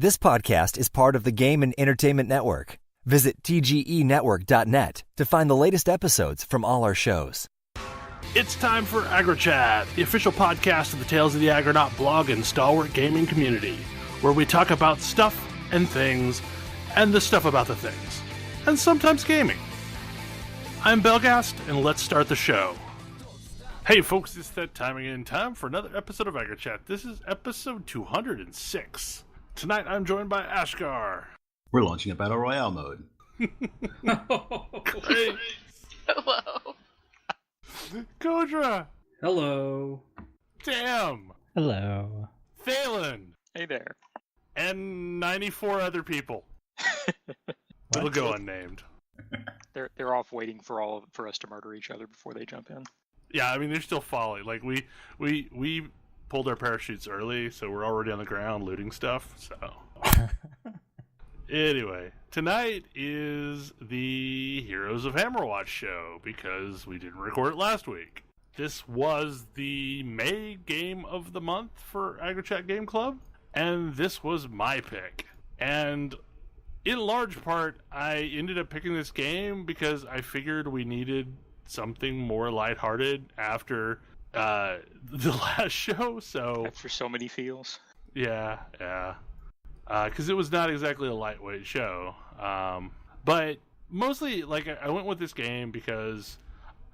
This podcast is part of the Game and Entertainment Network. Visit tgenetwork.net to find the latest episodes from all our shows. It's time for AggroChat, the official podcast of the Tales of the Agronaut blog and stalwart gaming community, where we talk about stuff and things, and the stuff about the things, and sometimes gaming. I'm Belghast, and let's start the show. Hey folks, it's that time again, time for another episode of AggroChat. This is episode 206. Tonight I'm joined by Ashgar. We're launching a Battle Royale mode. Great. Hello. Kodra. Hello. Tam. Hello. Thalen. Hey there. And 94 other people. It'll go unnamed. They're off waiting for us to murder each other before they jump in. Yeah, I mean they're still following. Like we pulled our parachutes early, so we're already on the ground looting stuff. So anyway, tonight is the Heroes of Hammerwatch show because we didn't record it last week. This was the May game of the month for AggroChat Game Club, and this was my pick. And in large part, I ended up picking this game because I figured we needed something more lighthearted after the last show. So After so many feels. Yeah. Because it was not exactly a lightweight show. But mostly, like, I went with this game because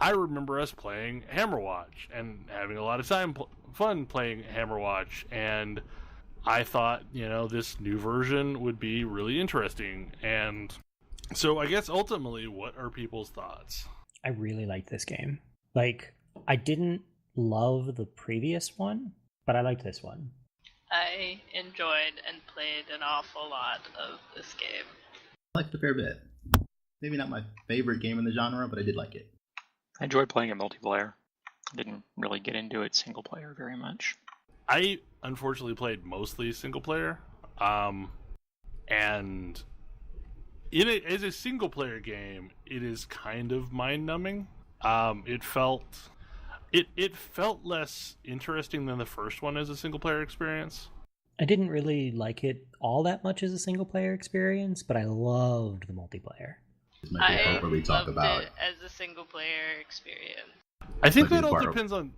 I remember us playing Hammerwatch and having a lot of fun playing Hammerwatch, and I thought, this new version would be really interesting. And so I guess ultimately, what are people's thoughts? I really like this game. Like, I didn't love the previous one, but I liked this one. I enjoyed and played an awful lot of this game. I liked it a fair bit. Maybe not my favorite game in the genre, but I did like it. I enjoyed playing it multiplayer. Didn't really get into it single player very much. I unfortunately played mostly single player, and as a single player game, it is kind of mind numbing. It felt less interesting than the first one as a single player experience. I didn't really like it all that much as a single player experience, but I loved the multiplayer. This might be a part where we talk about it as a single player experience. I think that all depends on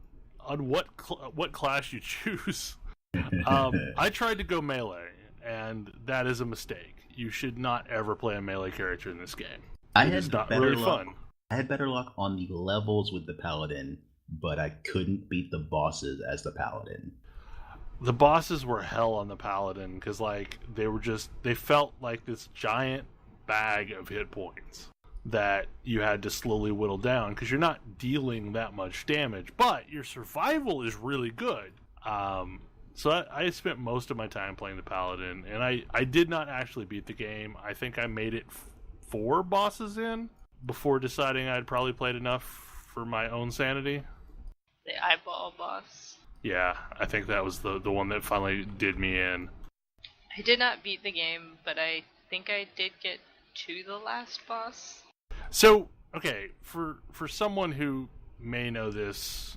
what class you choose. I tried to go melee, and that is a mistake. You should not ever play a melee character in this game. It's not really fun. I had better luck on the levels with the paladin, but I couldn't beat the bosses as the paladin. The bosses were hell on the paladin because they felt like this giant bag of hit points that you had to slowly whittle down because you're not dealing that much damage, but your survival is really good. So I spent most of my time playing the paladin, and I did not actually beat the game. I think I made it 4 bosses in before deciding I'd probably played enough for my own sanity. The eyeball boss. Yeah, I think that was the one that finally did me in. I did not beat the game, but I think I did get to the last boss. So, okay, for someone who may know this,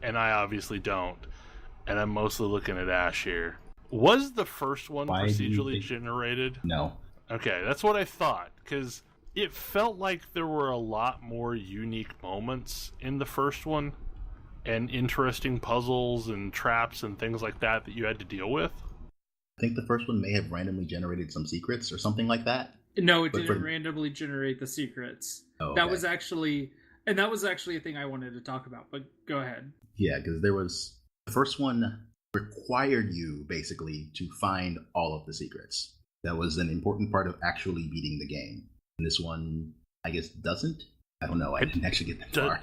and I obviously don't, and I'm mostly looking at Ash here, was the first one procedurally generated? No. Okay, that's what I thought, because it felt like there were a lot more unique moments in the first one, and interesting puzzles and traps and things like that you had to deal with. I think the first one may have randomly generated some secrets or something like that. No, it didn't randomly generate the secrets. Oh, okay. That was actually a thing I wanted to talk about, but go ahead. Yeah, because the first one required you basically to find all of the secrets. That was an important part of actually beating the game. And this one, I guess, doesn't? I don't know. I didn't actually get that far.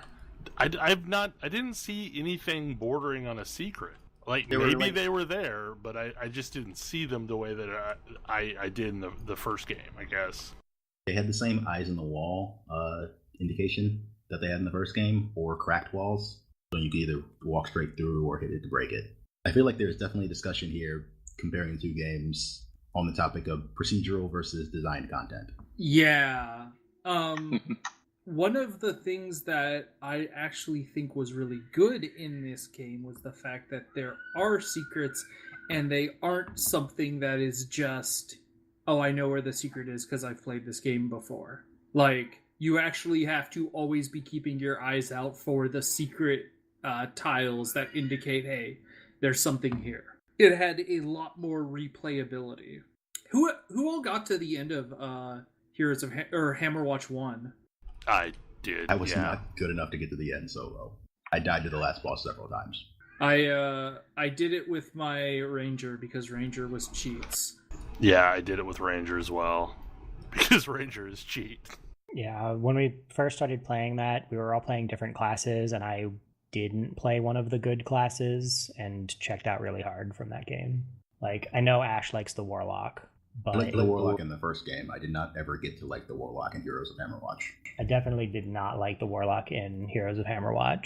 I didn't see anything bordering on a secret. Like, maybe they were there, but I just didn't see them the way that I did in the first game, I guess. They had the same eyes in the wall indication that they had in the first game, or cracked walls. So you could either walk straight through or hit it to break it. I feel like there's definitely a discussion here comparing the two games on the topic of procedural versus designed content. Yeah. One of the things that I actually think was really good in this game was the fact that there are secrets and they aren't something that is just, oh, I know where the secret is because I've played this game before. Like, you actually have to always be keeping your eyes out for the secret tiles that indicate, hey, there's something here. It had a lot more replayability. Who all got to the end of Heroes of Hammerwatch 1? I did. I was not good enough to get to the end solo. I died to the last boss several times. I did it with my Ranger because Ranger was cheats. Yeah, I did it with Ranger as well because Ranger is cheat. Yeah, when we first started playing that, we were all playing different classes, and I didn't play one of the good classes and checked out really hard from that game. Like, I know Ash likes the Warlock, but... I liked the Warlock in the first game. I did not ever get to like the Warlock in Heroes of Hammerwatch. I definitely did not like the Warlock in Heroes of Hammerwatch.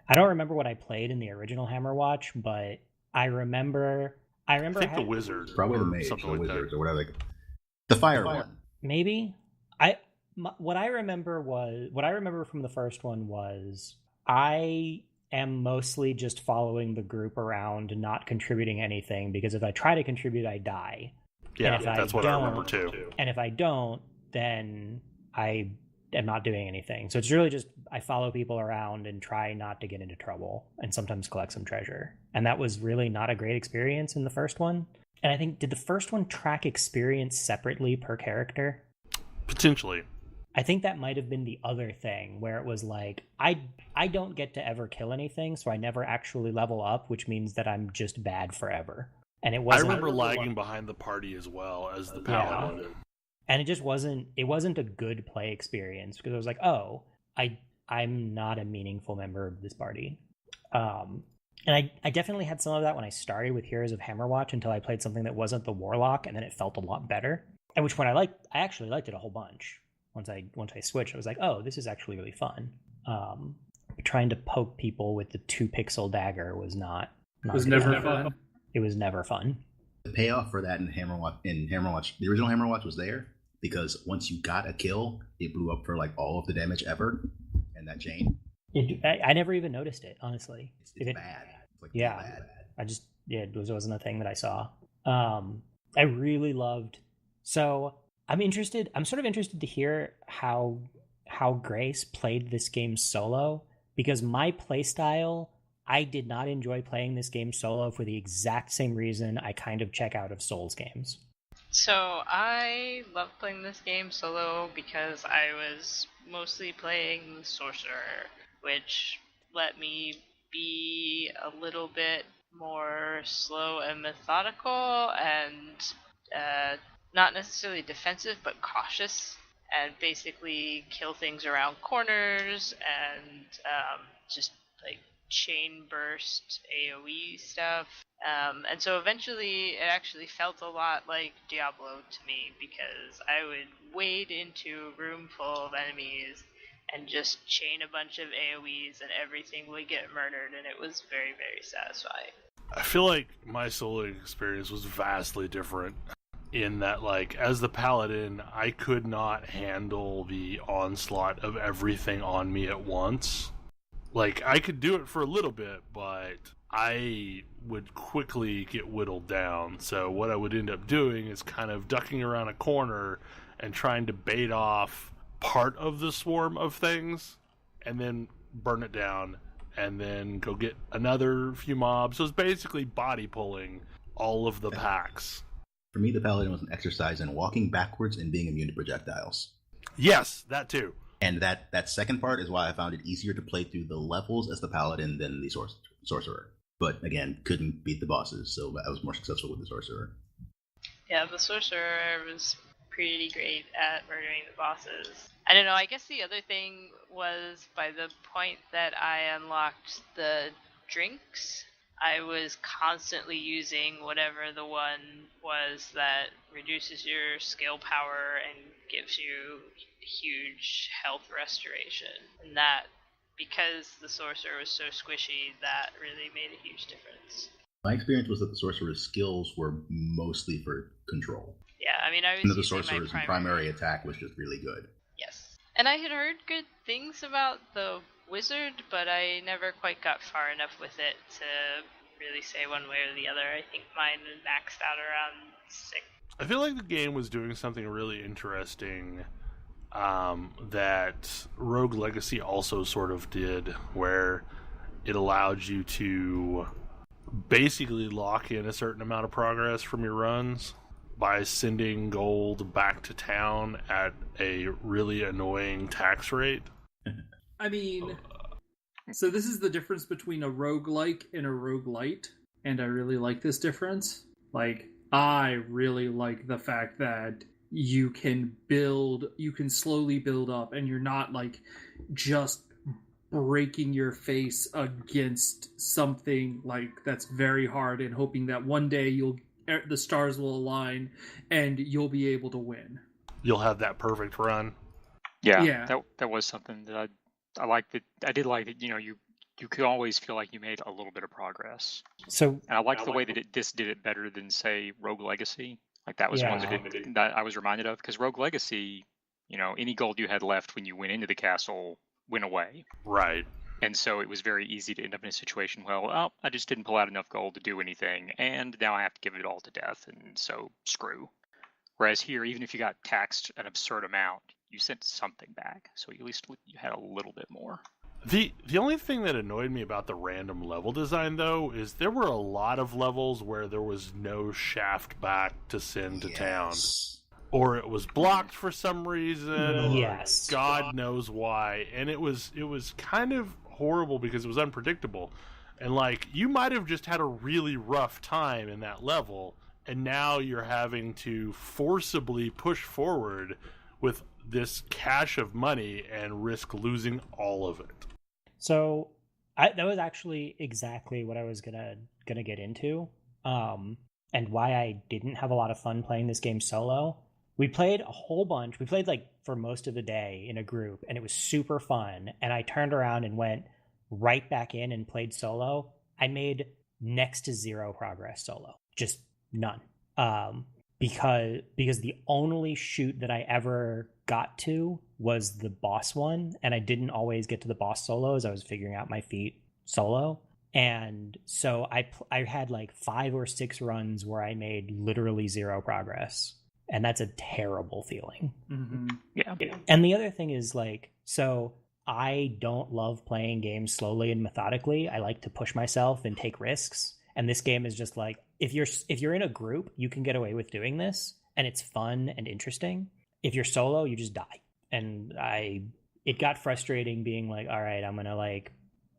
I don't remember what I played in the original Hammerwatch, but I remember I think the Wizard. Probably the Mage, something the like Wizards, that. or whatever. The Fire one. Maybe. What I remember from the first one was I am mostly just following the group around, not contributing anything, because if I try to contribute, I die. Yeah, that's what I remember too. And if I don't, then I am not doing anything. So it's really just I follow people around and try not to get into trouble and sometimes collect some treasure. And that was really not a great experience in the first one. And I think, did the first one track experience separately per character? Potentially. I think that might have been the other thing where it was like, I don't get to ever kill anything, so I never actually level up, which means that I'm just bad forever. And it wasn't. I remember lagging behind the party as well as the paladin. Yeah. And it wasn't a good play experience because I was like, oh, I'm not a meaningful member of this party. And I definitely had some of that when I started with Heroes of Hammerwatch until I played something that wasn't the Warlock, and then it felt a lot better. At which point I actually liked it a whole bunch. Once I switched, I was like, oh, this is actually really fun. Trying to poke people with the 2-pixel dagger was not it was never fun. It was never fun. The payoff for that in Hammerwatch, the original Hammerwatch was there because once you got a kill, it blew up for like all of the damage ever, and that chain. I never even noticed it, honestly. It's bad. It's like yeah, bad. It wasn't a thing that I saw. I really loved. So I'm sort of interested to hear how Grace played this game solo, because my playstyle, I did not enjoy playing this game solo for the exact same reason I kind of check out of Souls games. So I love playing this game solo because I was mostly playing the Sorcerer, which let me be a little bit more slow and methodical and not necessarily defensive, but cautious, and basically kill things around corners and just like chain burst AoE stuff. And so eventually it actually felt a lot like Diablo to me, because I would wade into a room full of enemies and just chain a bunch of AoEs and everything would get murdered, and it was very, very satisfying. I feel like my solo experience was vastly different in that, like, as the paladin, I could not handle the onslaught of everything on me at once. Like, I could do it for a little bit, but I would quickly get whittled down. So what I would end up doing is kind of ducking around a corner and trying to bait off part of the swarm of things and then burn it down and then go get another few mobs. So it's basically body pulling all of the packs. For me, the paladin was an exercise in walking backwards and being immune to projectiles. Yes, that too. And that second part is why I found it easier to play through the levels as the paladin than the sorcerer. But again, couldn't beat the bosses, so I was more successful with the sorcerer. Yeah, the sorcerer was pretty great at murdering the bosses. I don't know, I guess the other thing was by the point that I unlocked the drinks, I was constantly using whatever the one was that reduces your skill power and gives you huge health restoration. And that, because the sorcerer was so squishy, that really made a huge difference. My experience was that the sorcerer's skills were mostly for control. Yeah, I mean, I was and the using sorcerer's my primary attack was just really good. Yes. And I had heard good things about the wizard, but I never quite got far enough with it to really say one way or the other. I think mine maxed out around 6. I feel like the game was doing something really interesting that Rogue Legacy also sort of did, where it allowed you to basically lock in a certain amount of progress from your runs by sending gold back to town at a really annoying tax rate. I mean, so this is the difference between a roguelike and a roguelite, and I really like this difference. Like, I really like the fact that you can slowly build up, and you're not like just breaking your face against something like that's very hard and hoping that one day the stars will align and you'll be able to win. You'll have that perfect run. Yeah. That was something that I liked. That I did like that. You could always feel like you made a little bit of progress. So And I liked the way that this did it better than, say, Rogue Legacy. Like, that was one that I was reminded of, because Rogue Legacy, any gold you had left when you went into the castle went away. Right. And so it was very easy to end up in a situation, well, I just didn't pull out enough gold to do anything, and now I have to give it all to death, and so screw. Whereas here, even if you got taxed an absurd amount, you sent something back, so at least you had a little bit more. The only thing that annoyed me about the random level design, though, is there were a lot of levels where there was no shaft back to send to town. Or it was blocked for some reason. Yes. God knows why. And it was kind of horrible because it was unpredictable. And, like, you might have just had a really rough time in that level, and now you're having to forcibly push forward with this cache of money and risk losing all of it. So that was actually exactly what I was gonna get into, and why I didn't have a lot of fun playing this game solo. We played a whole bunch. We played like for most of the day in a group, and it was super fun. And I turned around and went right back in and played solo. I made next to zero progress solo, just none. Because the only shoot that I ever got to was the boss one, and I didn't always get to the boss solo as I was figuring out my feat solo. And so I had like 5 or 6 runs where I made literally zero progress, and that's a terrible feeling. Mm-hmm. Yeah. And the other thing is, like, so I don't love playing games slowly and methodically. I like to push myself and take risks. And this game is just like, if you're in a group, you can get away with doing this, and it's fun and interesting. If you're solo, you just die. And it got frustrating being like, all right, I'm gonna like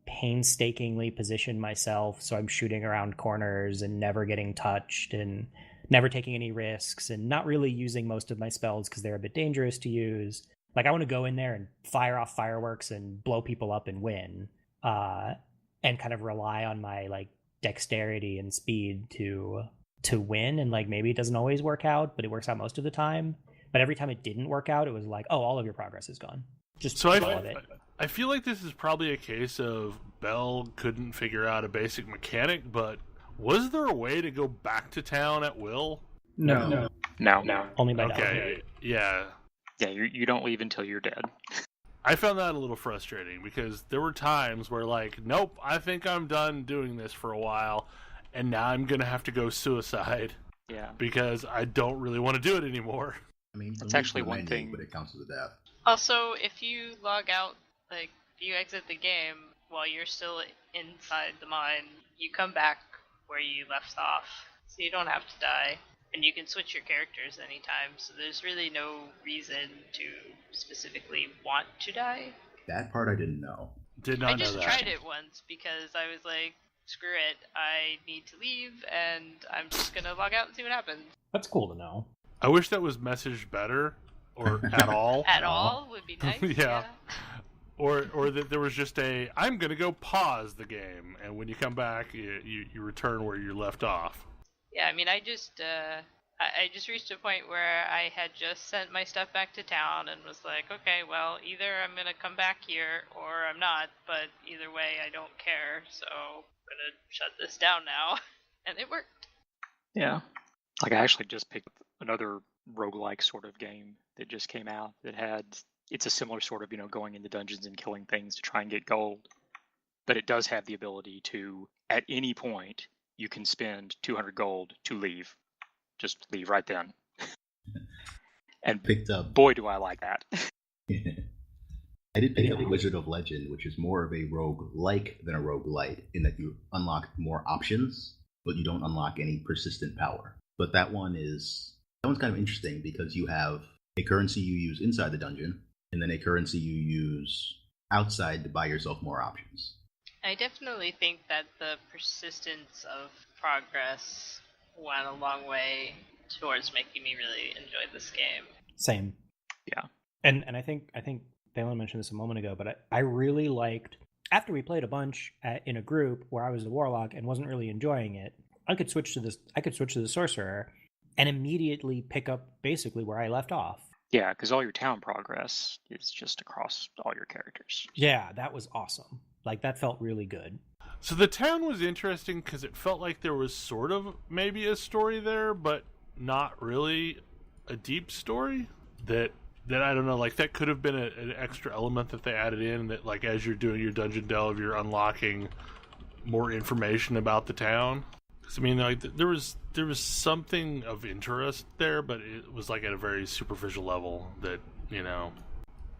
painstakingly position myself so I'm shooting around corners and never getting touched and never taking any risks and not really using most of my spells because they're a bit dangerous to use. Like, I want to go in there and fire off fireworks and blow people up and win, and kind of rely on my like dexterity and speed to win. And like, maybe it doesn't always work out, but it works out most of the time. But every time it didn't work out, it was like, oh, all of your progress is gone. Just all of it. I feel like this is probably a case of Bell couldn't figure out a basic mechanic, but was there a way to go back to town at will? No. Only by Okay, yeah. Yeah, you don't leave until you're dead. I found that a little frustrating because there were times where, like, nope, I think I'm done doing this for a while, and now I'm going to have to go suicide. Yeah. Because I don't really want to do it anymore. I mean, That's actually one thing. But it counts as a death. Also, if you log out, like, if you exit the game while you're still inside the mine, you come back where you left off, so you don't have to die. And you can switch your characters anytime, so there's really no reason to specifically want to die. That part I didn't know. Did not I just know that. tried it once because I was like, screw it, I need to leave, and I'm just gonna log out and see what happens. That's cool to know. I wish that was messaged better, or at all. At all would be nice. Yeah. Or that there was just I'm gonna go pause the game, and when you come back, you return where you left off. Yeah, I mean, I just reached a point where I had just sent my stuff back to town and was like, okay, well, either I'm gonna come back here or I'm not, but either way, I don't care, so I'm gonna shut this down now, and it worked. Yeah. Like, I actually just picked another roguelike sort of game that just came out that it's a similar sort of, going into dungeons and killing things to try and get gold. but it does have the ability to, at any point, you can spend 200 gold to leave. Just leave right then. And Picked up. boy, do I like that. I did pick up Wizard of Legend, which is more of a rogue-like than a rogue-lite, in that you unlock more options, but you don't unlock any persistent power. But that one's kind of interesting because you have a currency you use inside the dungeon, and then a currency you use outside to buy yourself more options. I definitely think that the persistence of progress went a long way towards making me really enjoy this game. Same. Yeah. And I think Valen mentioned this a moment ago, but I really liked, after we played a bunch in a group where I was the warlock and wasn't really enjoying it, I could switch to the sorcerer and immediately pick up basically where I left off. Yeah, because all your town progress is just across all your characters. Yeah, that was awesome. Like, that felt really good. So the town was interesting because it felt like there was sort of maybe a story there, but not really a deep story. That I don't know, like that could have been an extra element that they added in, that like as you're doing your dungeon delve, you're unlocking more information about the town. I mean, like there was something of interest there, but it was like at a very superficial level that, you know,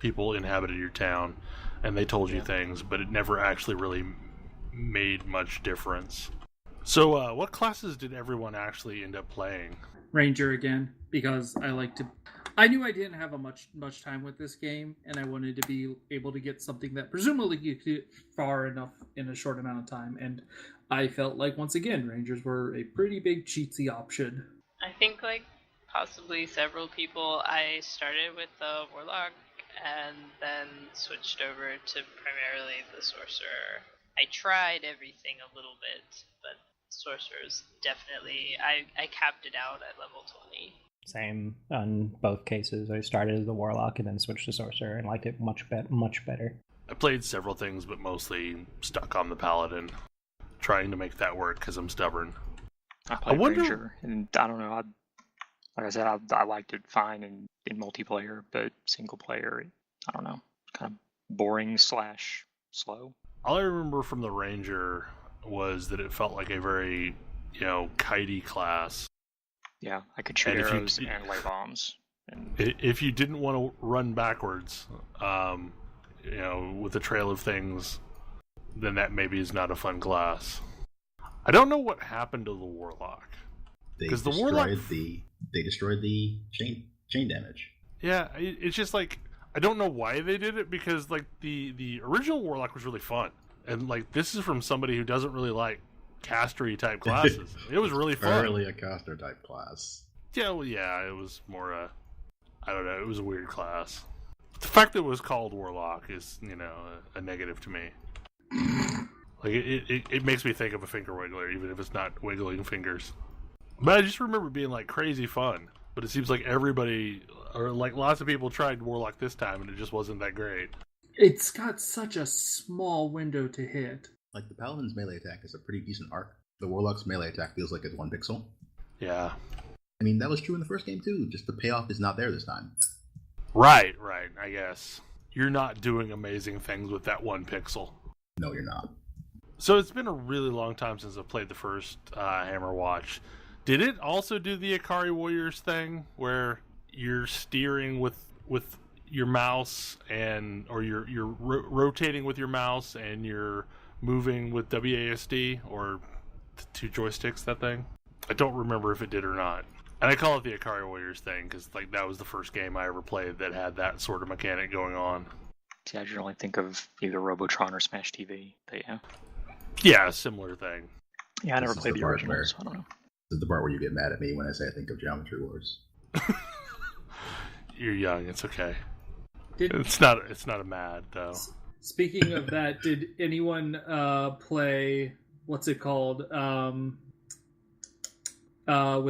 people inhabited your town and they told you things, but it never actually really made much difference. So what classes did everyone actually end up playing? Ranger again, because I knew I didn't have much time with this game, and I wanted to be able to get something that presumably you could get far enough in a short amount of time, and I felt like, once again, Rangers were a pretty big cheatsy option. I think, like, possibly several people, I started with the Warlock and then switched over to primarily the Sorcerer. I tried everything a little bit, but Sorcerer's definitely, I capped it out at level 20. Same on both cases. I started as the warlock and then switched to sorcerer and liked it much better. I played several things, but mostly stuck on the paladin, trying to make that work because I'm stubborn. I played Ranger, and I don't know. Like I said, I liked it fine in multiplayer, but single player, I don't know, kind of boring / slow. All I remember from the Ranger was that it felt like a very, you know, kitey class. Yeah, I could shoot arrows and lay bombs. And if you didn't want to run backwards, you know, with a trail of things, then that maybe is not a fun class. I don't know what happened to the Warlock. They destroyed the chain damage. Yeah, it's just like, I don't know why they did it, because like the original Warlock was really fun, and like this is from somebody who doesn't really like castery type classes. It was really fun. Early a caster type class. Yeah, well, yeah, it was more I don't know, it was a weird class. The fact that it was called Warlock is, you know, a negative to me. Like it makes me think of a finger wiggler, even if it's not wiggling fingers. But I just remember being like crazy fun. But it seems like everybody, or like lots of people, tried Warlock this time, and it just wasn't that great. It's got such a small window to hit. Like, the Paladin's melee attack is a pretty decent arc. The Warlock's melee attack feels like it's 1 pixel. Yeah. I mean, that was true in the first game, too. Just the payoff is not there this time. Right, I guess. You're not doing amazing things with that 1 pixel. No, you're not. So it's been a really long time since I've played the first Hammerwatch. Did it also do the Ikari Warriors thing, where you're steering with your mouse, or you're rotating with your mouse, and you're moving with WASD, or the 2 joysticks, that thing? I don't remember if it did or not. And I call it the Ikari Warriors thing because like that was the first game I ever played that had that sort of mechanic going on. See, I generally think of either Robotron or Smash TV, but yeah. Yeah, a similar thing. Yeah, I never played the original, so I don't know. This is the part where you get mad at me when I say I think of Geometry Wars. You're young, it's okay. It's not a mad, though. Speaking of that, did anyone play, what's it called, with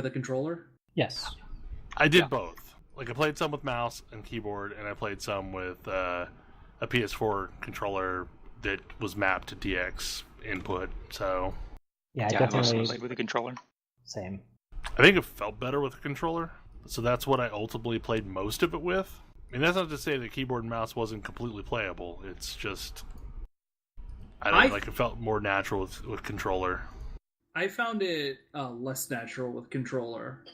a controller? Yes. I did both. Like, I played some with mouse and keyboard, and I played some with a PS4 controller that was mapped to DX input, so... Yeah, I I definitely played with a controller. Same. I think it felt better with a controller, so that's what I ultimately played most of it with. I mean, that's not to say that keyboard and mouse wasn't completely playable. It's just I don't like it felt more natural with controller. I found it less natural with controller.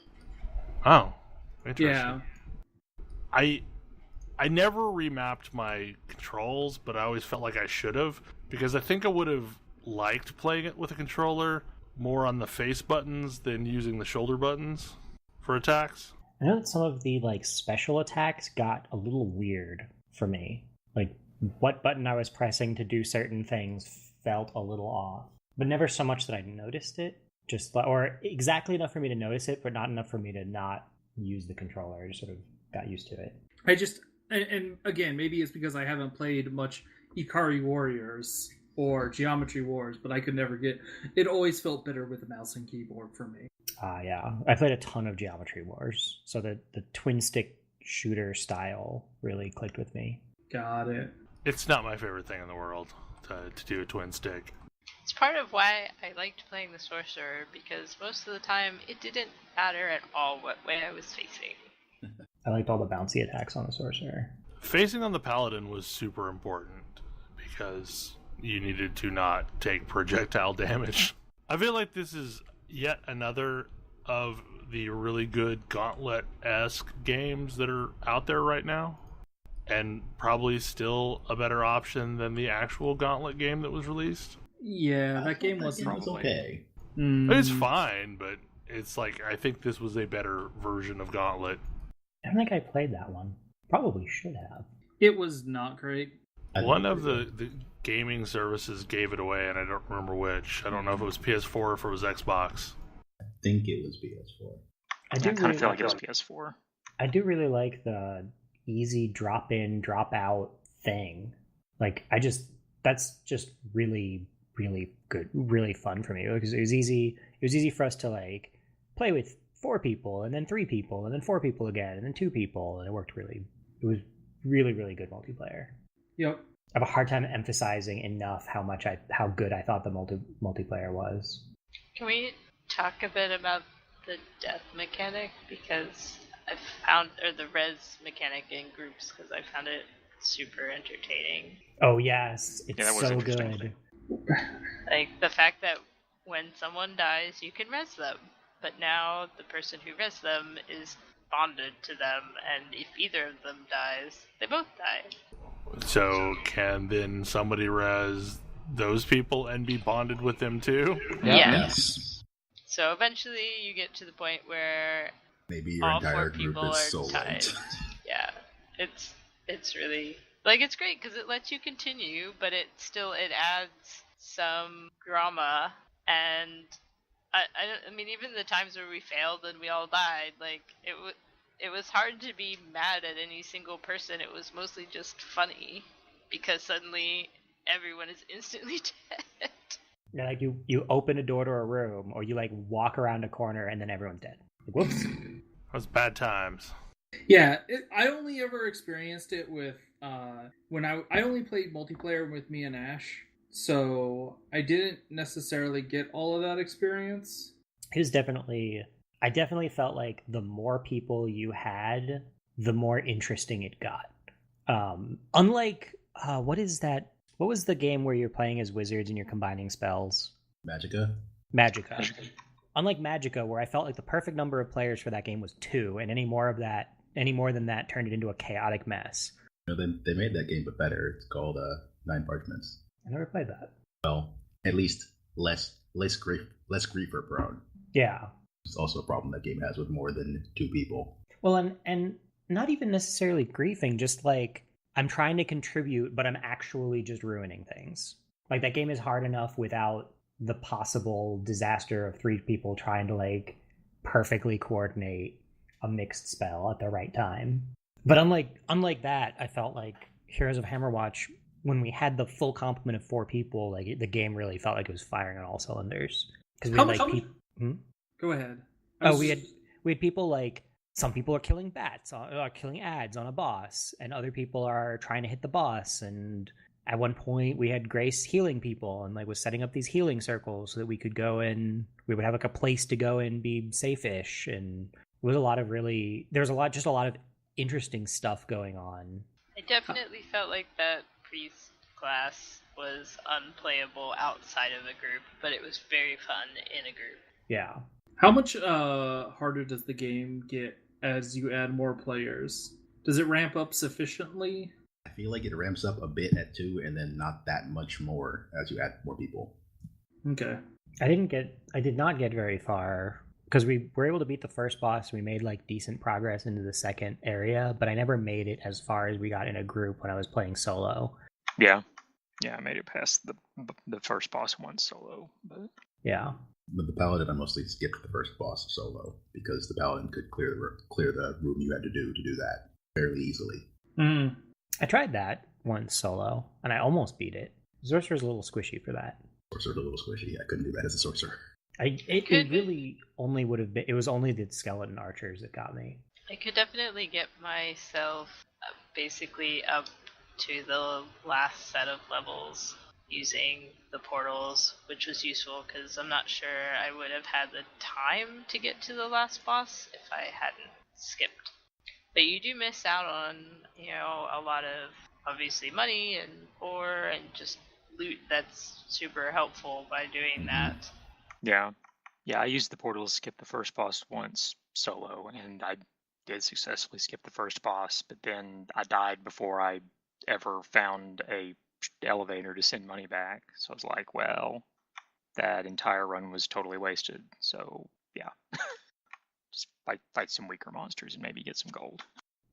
Oh, interesting. Yeah. I never remapped my controls, but I always felt like I should have, because I think I would have liked playing it with a controller more on the face buttons than using the shoulder buttons for attacks. I know that some of the like special attacks got a little weird for me. Like what button I was pressing to do certain things felt a little off, but never so much that I noticed it. Or exactly enough for me to notice it, but not enough for me to not use the controller. I just sort of got used to it. And again, maybe it's because I haven't played much Ikari Warriors or Geometry Wars, but I could never get... It always felt better with a mouse and keyboard for me. Yeah. I played a ton of Geometry Wars, so the twin-stick shooter style really clicked with me. Got it. It's not my favorite thing in the world to do a twin stick. It's part of why I liked playing the Sorcerer, because most of the time it didn't matter at all what way I was facing. I liked all the bouncy attacks on the Sorcerer. Facing on the Paladin was super important, because you needed to not take projectile damage. I feel like this is yet another of the really good Gauntlet-esque games that are out there right now, and probably still a better option than the actual Gauntlet game that was released. Yeah, that game was okay. It's fine, but it's like, I think this was a better version of Gauntlet. I don't think I played that one. Probably should have. It was not great. One of the gaming services gave it away, and I don't remember which. I don't know if it was PS4 or if it was Xbox. I think it was PS4. I kind of feel like it was PS4. I do really like the easy drop in, drop out thing. Like, that's just really, really good, really fun for me, because it was easy for us to like play with 4 people and then 3 people and then 4 people again and then 2 people, and it was really, really good multiplayer. Yep. I have a hard time emphasizing enough how good I thought the multiplayer was. Can we talk a bit about the death mechanic? Because I found, or the res mechanic in groups, because I found it super entertaining. Oh yes, it's that was so interesting. good. Like the fact that when someone dies, you can res them, but now the person who res them is bonded to them, and if either of them dies, they both die. So can then somebody res those people and be bonded with them too? Yes. So eventually you get to the point where maybe your all entire 4 group people is are tied. soloed. Yeah, it's really, like, it's great because it lets you continue, but it adds some drama. And I mean, even the times where we failed and we all died, like, it was hard to be mad at any single person. It was mostly just funny because suddenly everyone is instantly dead. Yeah, like you open a door to a room, or you like walk around a corner and then everyone's dead. Like, whoops. Those bad times. Yeah, I only ever experienced it with when I only played multiplayer with me and Ash, so I didn't necessarily get all of that experience. It was I definitely felt like the more people you had, the more interesting it got. Unlike what is that? What was the game where you're playing as wizards and you're combining spells? Magica. Unlike Magica, where I felt like the perfect number of players for that game was 2, and any more than that turned it into a chaotic mess. You know, they made that game but better. It's called 9 Parchments. I never played that. Well, at least less griefer prone. Yeah. It's also a problem that game has with more than 2 people. Well, and not even necessarily griefing, just like I'm trying to contribute, but I'm actually just ruining things. Like, that game is hard enough without the possible disaster of 3 people trying to like perfectly coordinate a mixed spell at the right time. But unlike that, I felt like Heroes of Hammerwatch, when we had the full complement of 4 people, like the game really felt like it was firing on all cylinders. Because we had like Go ahead. We had people like, some people are killing bats, killing ads on a boss, and other people are trying to hit the boss. And at one point, we had Grace healing people and like was setting up these healing circles so that we could go and we would have like a place to go and be safe-ish. And it was there was a lot of interesting stuff going on. I definitely felt like that priest class was unplayable outside of a group, but it was very fun in a group. Yeah. How much harder does the game get as you add more players? Does it ramp up sufficiently? I feel like it ramps up a bit at 2 and then not that much more as you add more people. Okay. I did not get very far because we were able to beat the first boss. We made like decent progress into the second area, but I never made it as far as we got in a group when I was playing solo. Yeah, I made it past the first boss once solo, but yeah. With the Paladin, I mostly skipped the first boss solo because the Paladin could clear the room you had to do that fairly easily. Mm. I tried that once solo, and I almost beat it. Sorcerer's a little squishy for that. Sorcerer's a little squishy. I couldn't do that as a sorcerer. It really only would have been. It was only the skeleton archers that got me. I could definitely get myself basically up to the last set of levels using the portals, which was useful because I'm not sure I would have had the time to get to the last boss if I hadn't skipped. But you do miss out on, a lot of obviously money and ore and just loot that's super helpful by doing that. Yeah, I used the portal to skip the first boss once solo, and I did successfully skip the first boss, but then I died before I ever found a elevator to send money back. So I was like, well, that entire run was totally wasted. So yeah, just fight some weaker monsters and maybe get some gold.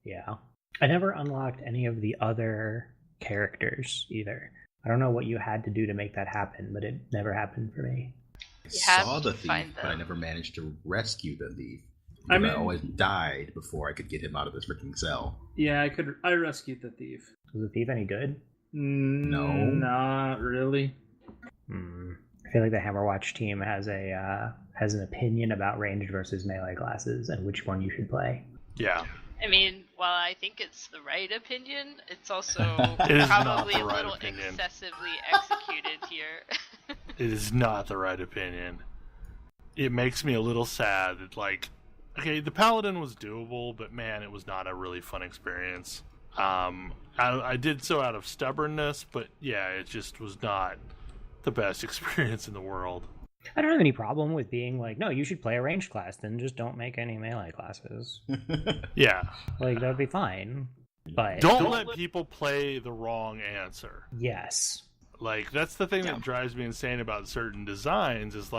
Yeah, I never unlocked any of the other characters either. I don't know what you had to do to make that happen, but it never happened for me. I saw the thief, but I never managed to rescue the thief. I always died before I could get him out of this freaking cell. Yeah, I rescued the thief. Was the thief any good? No, not really. I feel like the Hammerwatch team has an opinion about ranged versus melee classes and which one you should play. Yeah. I mean, while I think it's the right opinion, it's also It probably a little opinion. excessively executed here. It is not the right opinion. It makes me a little sad that, okay, the Paladin was doable, but man, it was not a really fun experience. I did so out of stubbornness, but yeah, it just was not the best experience in the world. I don't have any problem with being like, no, you should play a ranged class, then just don't make any melee classes. Yeah. Like, that would be fine. But don't let people play the wrong answer. Yes. That's the thing that drives me insane about certain designs is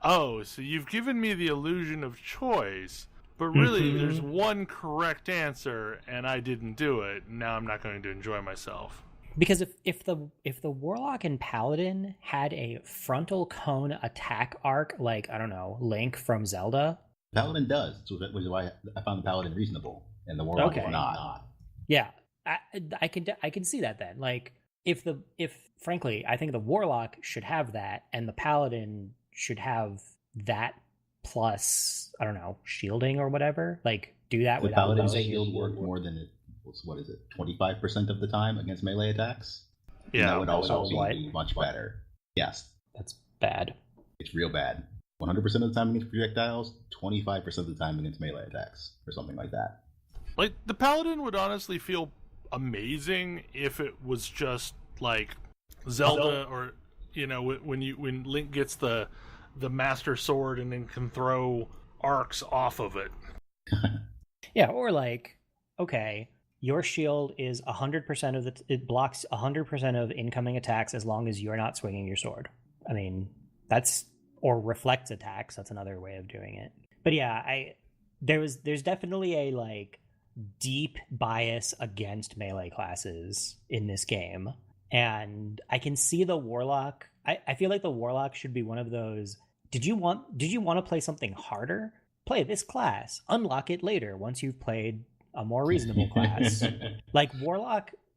oh, so you've given me the illusion of choice, but really there's one correct answer and I didn't do it. And now I'm not going to enjoy myself. Because if the Warlock and Paladin had a frontal cone attack arc, like, I don't know, Link from Zelda. Paladin does, which is why I found the Paladin reasonable, and the Warlock is not. Yeah, I can see that then. If frankly, I think the Warlock should have that, and the Paladin should have that plus, I don't know, shielding or whatever. Do that without Paladin losing shield work more than 25% of the time against melee attacks? Yeah. And that would also be much better. Yes. That's bad. It's real bad. 100% of the time against projectiles, 25% of the time against melee attacks, or something like that. The Paladin would honestly feel amazing if it was just Zelda or when Link gets the Master Sword and then can throw arcs off of it. Yeah, or okay, your shield is 100% it blocks 100% of incoming attacks as long as you're not swinging your sword. I mean, or reflects attacks. That's another way of doing it. But yeah, there's definitely a deep bias against melee classes in this game, and I can see the Warlock. I feel like the Warlock should be one of those. Did you want to play something harder? Play this class. Unlock it later once you've played a more reasonable class.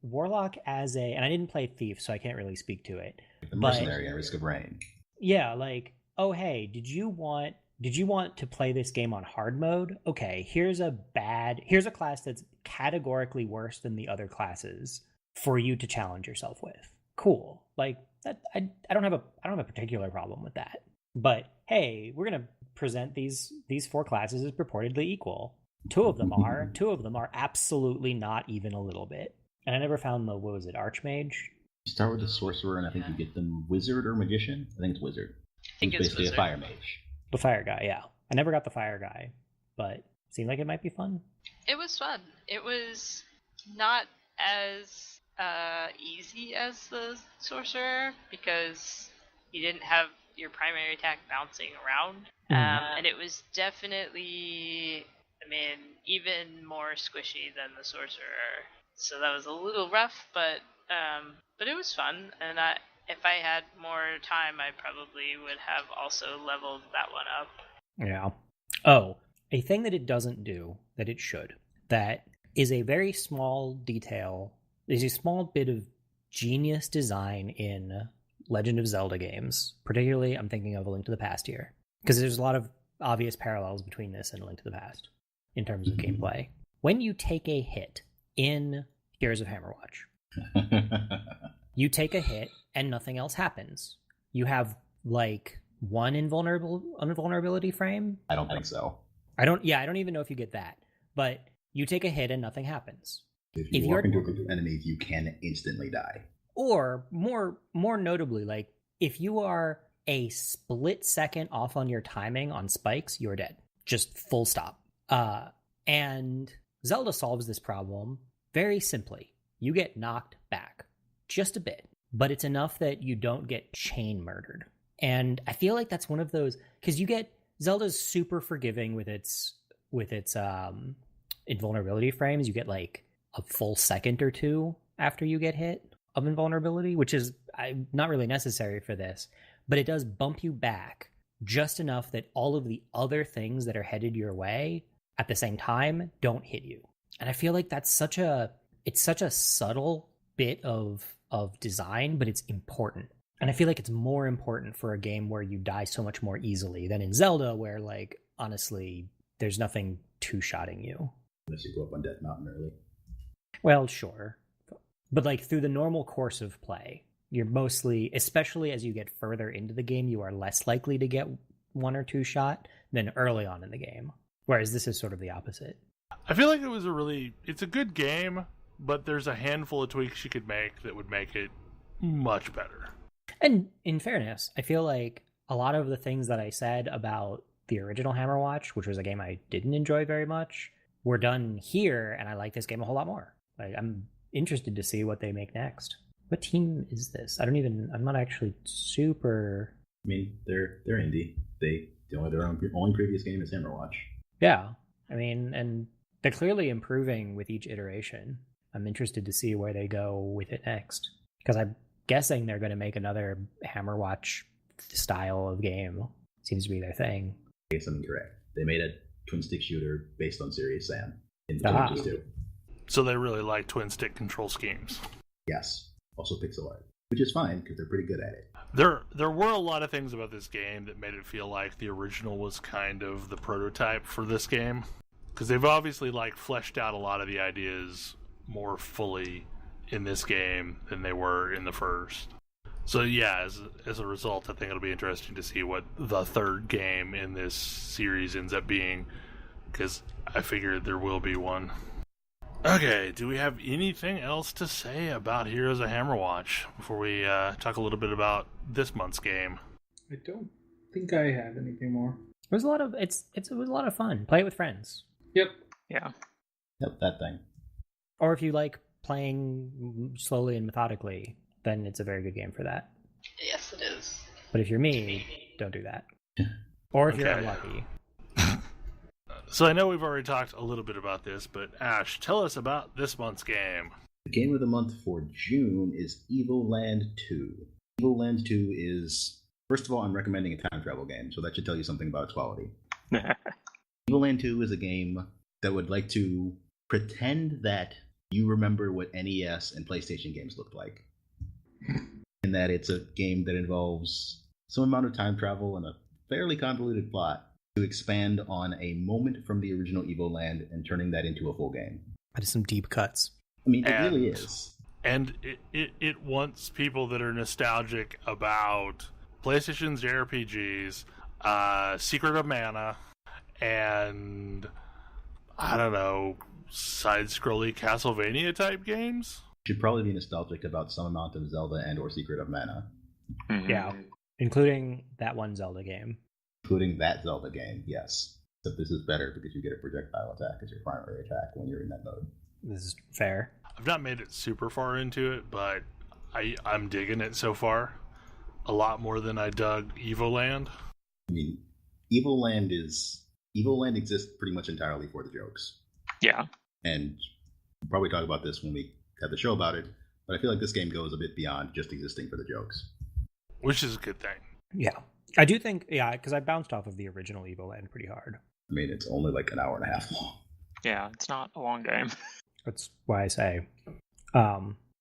Warlock as and I didn't play Thief, so I can't really speak to it. The mercenary and Risk of Rain. Yeah, oh hey, did you want to play this game on hard mode? Okay, here's a class that's categorically worse than the other classes for you to challenge yourself with. Cool. That I don't have a particular problem with that. But hey, we're gonna present these 4 classes as purportedly equal. Two of them are absolutely not even a little bit. And I never found the, what was it, Archmage? You start with the sorcerer, and I think you get the wizard or magician. I think it's wizard. I think He's it's basically wizard. a fire mage. The fire guy, yeah. I never got the fire guy, but seemed like it might be fun. It was fun. It was not as easy as the sorcerer because you didn't have your primary attack bouncing around, and it was definitely, even more squishy than the sorcerer. So that was a little rough, but it was fun. And if I had more time, I probably would have also leveled that one up. Yeah. Oh, a thing that it doesn't do that it should. That is a very small detail. There's a small bit of genius design in Legend of Zelda games. Particularly, I'm thinking of A Link to the Past here. Because there's a lot of obvious parallels between this and A Link to the Past in terms of gameplay. When you take a hit in Heroes of Hammerwatch, you take a hit and nothing else happens. You have, like, one invulnerability frame? I don't think so. I don't even know if you get that. But you take a hit and nothing happens. If you walk into a group of enemies, you can instantly die. Or, more notably, like, if you are a split second off on your timing on spikes, you're dead. Just full stop. And Zelda solves this problem very simply. You get knocked back. Just a bit. But it's enough that you don't get chain murdered. And I feel like that's one of those... Because Zelda's super forgiving with its invulnerability frames. You get, like, a full second or two after you get hit of invulnerability, which is not really necessary for this, but it does bump you back just enough that all of the other things that are headed your way at the same time don't hit you. And I feel like it's such a subtle bit of design, but it's important. And I feel like it's more important for a game where you die so much more easily than in Zelda, where, like, honestly, there's nothing two-shotting you. Unless you go up on Death Mountain early. Well, sure. But, like, through the normal course of play, you're mostly, especially as you get further into the game, you are less likely to get one or two shot than early on in the game. Whereas this is sort of the opposite. I feel like it's a good game, but there's a handful of tweaks you could make that would make it much better. And in fairness, I feel like a lot of the things that I said about the original Hammerwatch, which was a game I didn't enjoy very much, were done here, and I like this game a whole lot more. Like, I'm interested to see what they make next. What team is this? I'm not actually super... I mean, they're indie. Their only previous game is Hammerwatch. Yeah, I mean, and they're clearly improving with each iteration. I'm interested to see where they go with it next. Because I'm guessing they're going to make another Hammerwatch style of game. Seems to be their thing. I guess I'm incorrect. They made a twin-stick shooter based on Serious Sam in the 2022. So they really like twin-stick control schemes. Yes. Also pixel art. Which is fine, because they're pretty good at it. There were a lot of things about this game that made it feel like the original was kind of the prototype for this game. Because they've obviously, like, fleshed out a lot of the ideas more fully in this game than they were in the first. So yeah, as a result, I think it'll be interesting to see what the third game in this series ends up being, because I figured there will be one. Okay, do we have anything else to say about Heroes of Hammerwatch before we talk a little bit about this month's game? I don't think I have anything more. It was a lot of fun. Play it with friends. Yep. Yeah. Yep, that thing. Or if you like playing slowly and methodically, then it's a very good game for that. Yes, it is. But if you're me, don't do that. Or if you're unlucky. So I know we've already talked a little bit about this, but Ash, tell us about this month's game. The game of the month for June is Evoland 2. Evoland 2 is, first of all, I'm recommending a time travel game, so that should tell you something about its quality. Evoland 2 is a game that would like to pretend that you remember what NES and PlayStation games looked like. And that it's a game that involves some amount of time travel and a fairly convoluted plot to expand on a moment from the original Evoland and turning that into a full game. That is some deep cuts. I mean, it really is. And it wants people that are nostalgic about PlayStation's JRPGs, Secret of Mana, and, I don't know, side-scrolly Castlevania-type games? Should probably be nostalgic about some amount of Zelda and or Secret of Mana. Mhm. Yeah, including that one Zelda game. Including that Zelda game, yes. Except this is better because you get a projectile attack as your primary attack when you're in that mode. This is fair. I've not made it super far into it, but I'm digging it so far. A lot more than I dug Evoland. I mean, Evoland exists pretty much entirely for the jokes. Yeah. And we'll probably talk about this when we have the show about it, but I feel like this game goes a bit beyond just existing for the jokes. Which is a good thing. Yeah. I do think, because I bounced off of the original Evoland pretty hard. I mean, it's only like an hour and a half long. Yeah, it's not a long game. That's why I say.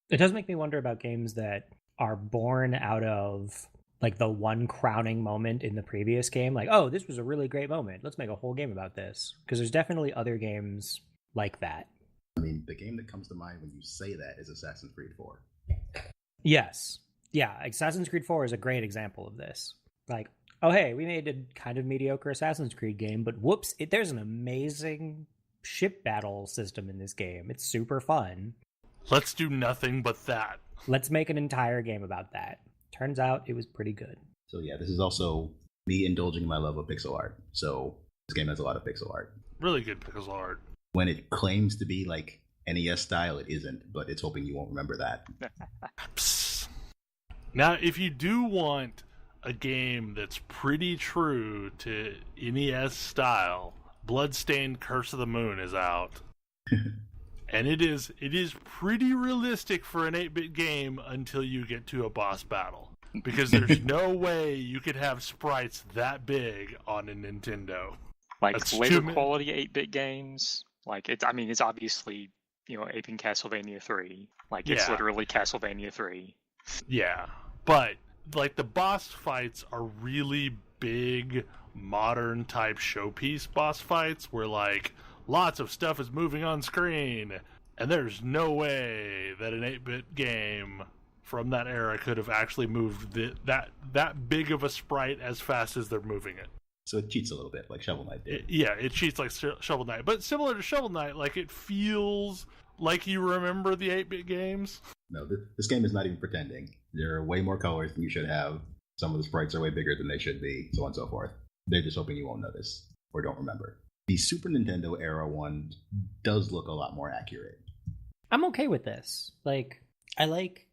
It does make me wonder about games that are born out of like the one crowning moment in the previous game. Like, oh, this was a really great moment. Let's make a whole game about this. Because there's definitely other games like that. I mean, the game that comes to mind when you say that is Assassin's Creed 4. Yes. Yeah, Assassin's Creed 4 is a great example of this. Like, oh, hey, we made a kind of mediocre Assassin's Creed game, but whoops, there's an amazing ship battle system in this game. It's super fun. Let's do nothing but that. Let's make an entire game about that. Turns out it was pretty good. So yeah, this is also me indulging my love of pixel art. So this game has a lot of pixel art. Really good pixel art. When it claims to be like NES style, it isn't, but it's hoping you won't remember that. Psst. Now, if you do want a game that's pretty true to NES style, Bloodstained Curse of the Moon is out. And it is pretty realistic for an 8-bit game until you get to a boss battle. Because there's no way you could have sprites that big on a Nintendo. Like That's later too quality 8-bit games, like it's obviously, aping Castlevania 3. Like it's Yeah. literally Castlevania 3. Yeah, but like the boss fights are really big, modern type showpiece boss fights where like lots of stuff is moving on screen, and there's no way that an 8-bit game from that era could have actually moved that big of a sprite as fast as they're moving it. So it cheats a little bit, like Shovel Knight did. It cheats like Shovel Knight, but similar to Shovel Knight, like it feels like you remember the 8-bit games. No, this game is not even pretending. There are way more colors than you should have. Some of the sprites are way bigger than they should be, so on and so forth. They're just hoping you won't notice or don't remember. The Super Nintendo era one does look a lot more accurate. I'm okay with this. Like, I like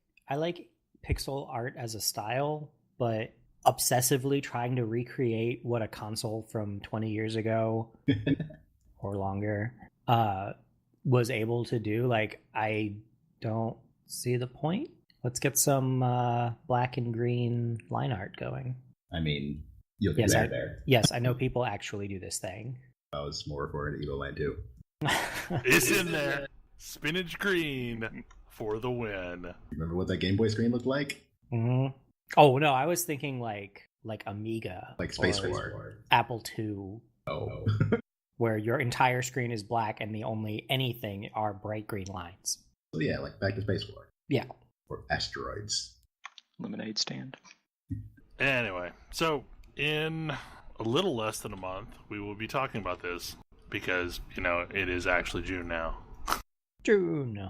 pixel art as a style, but obsessively trying to recreate what a console from 20 years ago or longer was able to do, like, I don't see the point. Let's get some black and green line art going. I mean, you'll get there. Yes, I know people actually do this thing. I was more referring to Evoland too. It's in there. Spinach green for the win. Remember what that Game Boy screen looked like? Mm-hmm. Oh no, I was thinking like Amiga, like Space War, Apple II. Oh, where your entire screen is black and the only anything are bright green lines. So yeah, like back to Space War. Yeah. Or asteroids. Lemonade stand. Anyway, so in a little less than a month, we will be talking about this because, it is actually June now. June.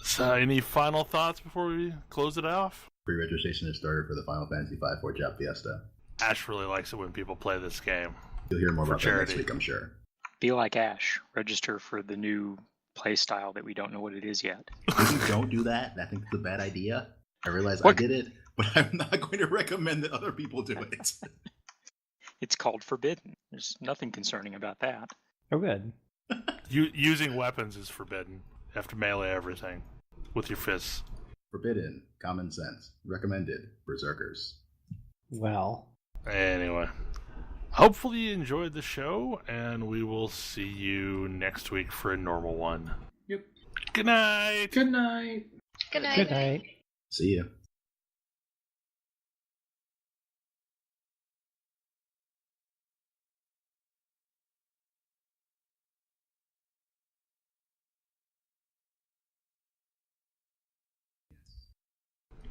So any final thoughts before we close it off? Pre-registration has started for the Final Fantasy V 4-Chop Fiesta. Ash really likes it when people play this game. You'll hear more For about that charity. next week, I'm sure. Be like Ash. Register for the new play style that we don't know what it is yet. If you don't do that, I think it's a bad idea. I realize What? I did it, but I'm not going to recommend that other people do it. It's called Forbidden. There's nothing concerning about that. Oh, good. Using weapons is forbidden. You have to melee everything with your fists. Forbidden, common sense, recommended, berserkers. Well. Anyway, hopefully you enjoyed the show, and we will see you next week for a normal one. Yep. Good night. Good night. Good night. Good night. See ya.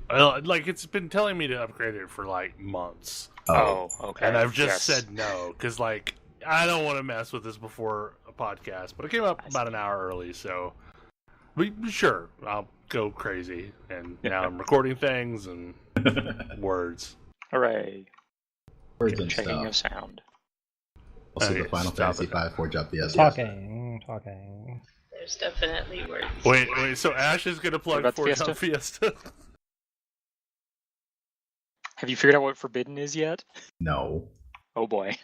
Well, like, it's been telling me to upgrade it for, like, months. Oh, okay. And I've just Yes. said no, because, like, I don't want to mess with this before a podcast. But it came up about an hour early, so Sure, I'll go crazy. And now I'm recording things and words. Hooray. Words and Checking of stuff. sound. Also, Okay, the Final stop Fantasy it. V Forge Up Fiesta. Talking. There's definitely words. Wait, so Ash is going to plug about the Forge Up Fiesta? Have you figured out what forbidden is yet? No. Oh boy.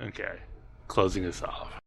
Okay, closing us off.